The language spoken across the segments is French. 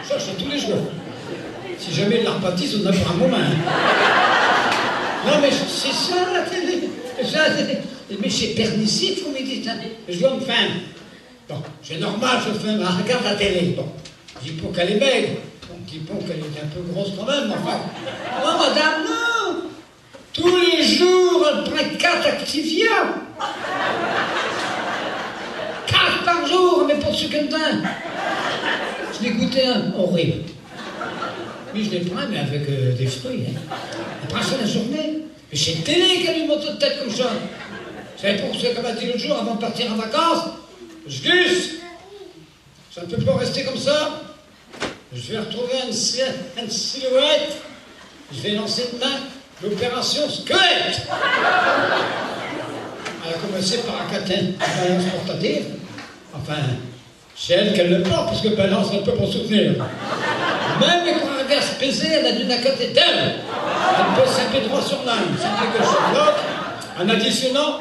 Ça, je fais tous les jours. Si jamais il la repâtisse, on en a pour un moment. Non, mais c'est ça la télé. Mais c'est permissif, vous me dites. Hein. Je dois me faire. Bon, c'est normal, je fais, regarde la télé. Bon, je dis pour qu'elle est belle. On dit bon qu'elle est un peu grosse quand même, enfin. Non, madame, non. Tous les jours, elle prend 4 Activia. 4 par jour, mais pour ce que d'un. Je l'ai goûté un, horrible. Oui, je les prends, mais avec des fruits. Hein. Elle prend ça la journée. Mais c'est une télé qui a une moto de tête comme ça. Vous savez pour ce qu'elle m'a dit l'autre jour, avant de partir en vacances? Je glisse. Ça ne peut pas rester comme ça. Je vais retrouver une silhouette. Je vais lancer demain l'opération squelette. Elle a commencé par un catin de balance portative. Enfin, c'est elle qu'elle le porte, parce que balance, elle peut pas soutenir. Même quand elle vient se peser, elle a du nacoté d'elle. Elle peut s'appuyer droit sur l'âne. C'est quelque chose d'autre. En additionnant,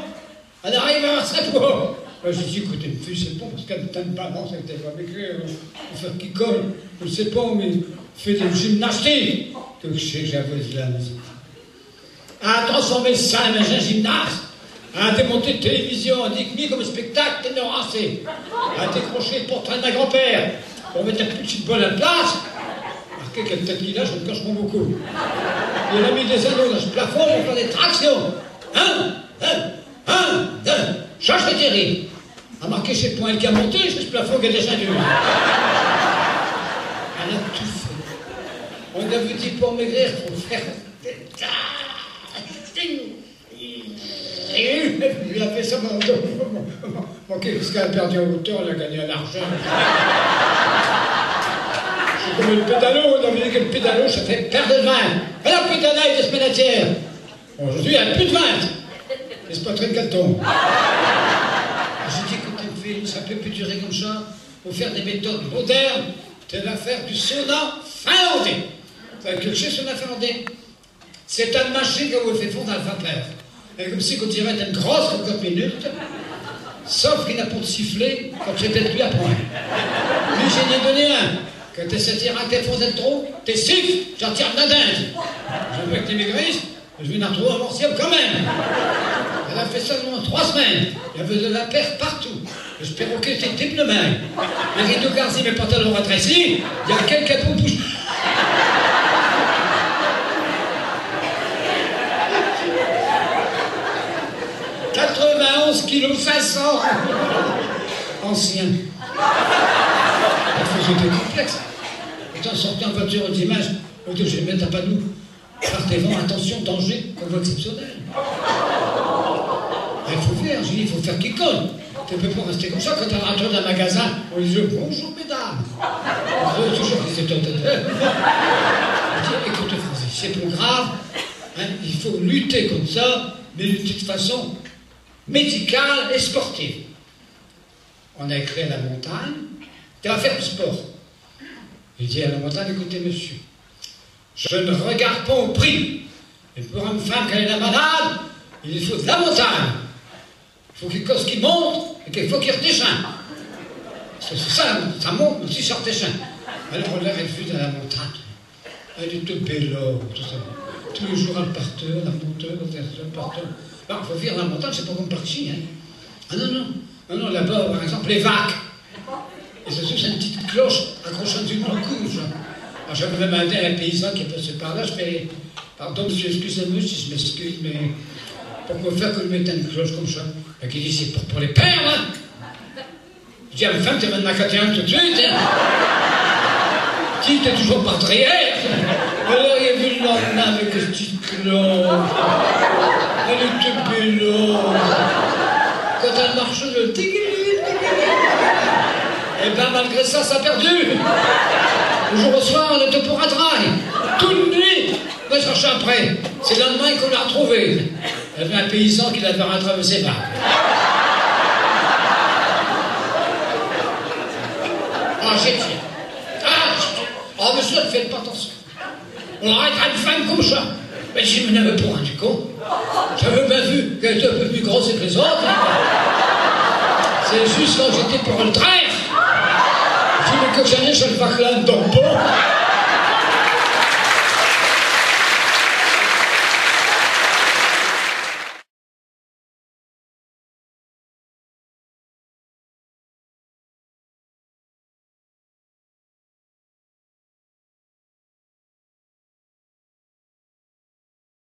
elle arrive à sa peau. Moi, j'ai dit, écoutez, une fille, c'est bon, parce qu'elle ne t'aime pas, non, c'est que t'es pas m'écrire, pour faire qui colle, je ne sais pas, mais fait de gymnastique. Que je sais que j'avais dit là, mais à transformer ça en un gymnaste, à démonter de télévision, à décliner comme spectacle, t'es neuracé, à décrocher le portrait d'un grand-père, pour mettre un petit bol à la place. Marquez quelle tête qu'il a, je ne cache pas beaucoup. Il a mis des anneaux dans ce plafond pour faire des tractions. Change de terrible. A marqué chez le point qui a monté, c'est ce plafond qui a descendu. Elle a tout fait. On avait dit pour maigrir, il faut faire. Il a fait ça, parce qu'elle a perdu en hauteur, elle a gagné en argent. C'est comme le pédalo, on avait dit que le pédalo, ça fait perdre de 20. Elle a pédalé des semaines entières. Aujourd'hui, elle a plus de 20. Et c'est pas très calton. J'ai dit, écoutez, ça peut plus durer comme ça. Il faut faire des méthodes modernes. Tu vas faire du sauna finlandais. Vous savez que le sauna finlandais, c'est une machine qui vous fait fondre à la vapeur. Et comme si on dirait une grosse 50 minutes, sauf qu'il n'a pas de sifflet quand tu es plus à point. Lui, j'ai dit donné un. Quand tu essaies de dire que t'es fondé trop, t'es siffles, j'en tire de la dinde. Je veux que t'es maigrisses, je vais en retrouver un morceau quand même. Elle a fait ça pendant 3 semaines. Il y avait de la perte partout. Je perroquais était type de main. Les rideaux garcis, mes pantalons rétrécis, il y a quelques poux bouches. 91 kilos 500. Ancien. C'était complexe. Putain, sorti en voiture au dimanche, je vais mettre à Padoue. Partez-en, attention, danger, convoi exceptionnel. Il faut faire, j'ai dit, il faut faire qui colle. Tu ne peux pas rester comme ça quand tu rentres dans un magasin, on dit bonjour mesdames. Toujours qu'ils étaient écoute Francis, c'est plus grave, hein, il faut lutter contre ça, mais de toute façon médicale et sportive. On a écrit à la montagne, tu vas faire du sport. Il dit à la montagne, écoutez monsieur, je ne regarde pas au prix. Et pour une femme qui est la malade, il faut de la montagne. Il faut qu'il cause qu'il monte et qu'il faut qu'il redescende. C'est ça, ça monte aussi ça redescend. Alors on l'a refusé dans la montagne. Elle était belle, tout ça. Tous les jours elle partait, la montait, elle partait. Il faut vivre dans la montagne, c'est pas comme par ici. Hein. Ah non, non. Non, non, là-bas, par exemple, les vaques. Et c'est une petite cloche accrochant une couche. Alors j'avais demandé à un paysan qui est passé par là, je fais, pardon monsieur, excusez-moi si je m'excuse, mais pourquoi faire que je mette une cloche comme ça? Et qui dit, c'est pour les pères, hein? Je dis à ma femme, tu vas de m'accater un tout de suite, hein? Si, t'es toujours pas trière. Alors il a vu le lendemain avec une petite cloche. Elle était belle. Quand elle marche, le tigri. Et bien malgré ça, ça a perdu. Le jour au soir, on était pour un trail. Toute nuit, on va chercher après. C'est le lendemain qu'on l'a retrouvé. Il y avait un paysan qui l'avait rattrapé ses vagues. Ah, j'ai fait. Ah, monsieur, ne faites pas attention. On arrêtera une femme comme ça. Mais je me n'avais pas rendu compte. J'avais bien vu qu'elle était un peu plus grosse que les autres. C'est juste quand j'étais pour le traire.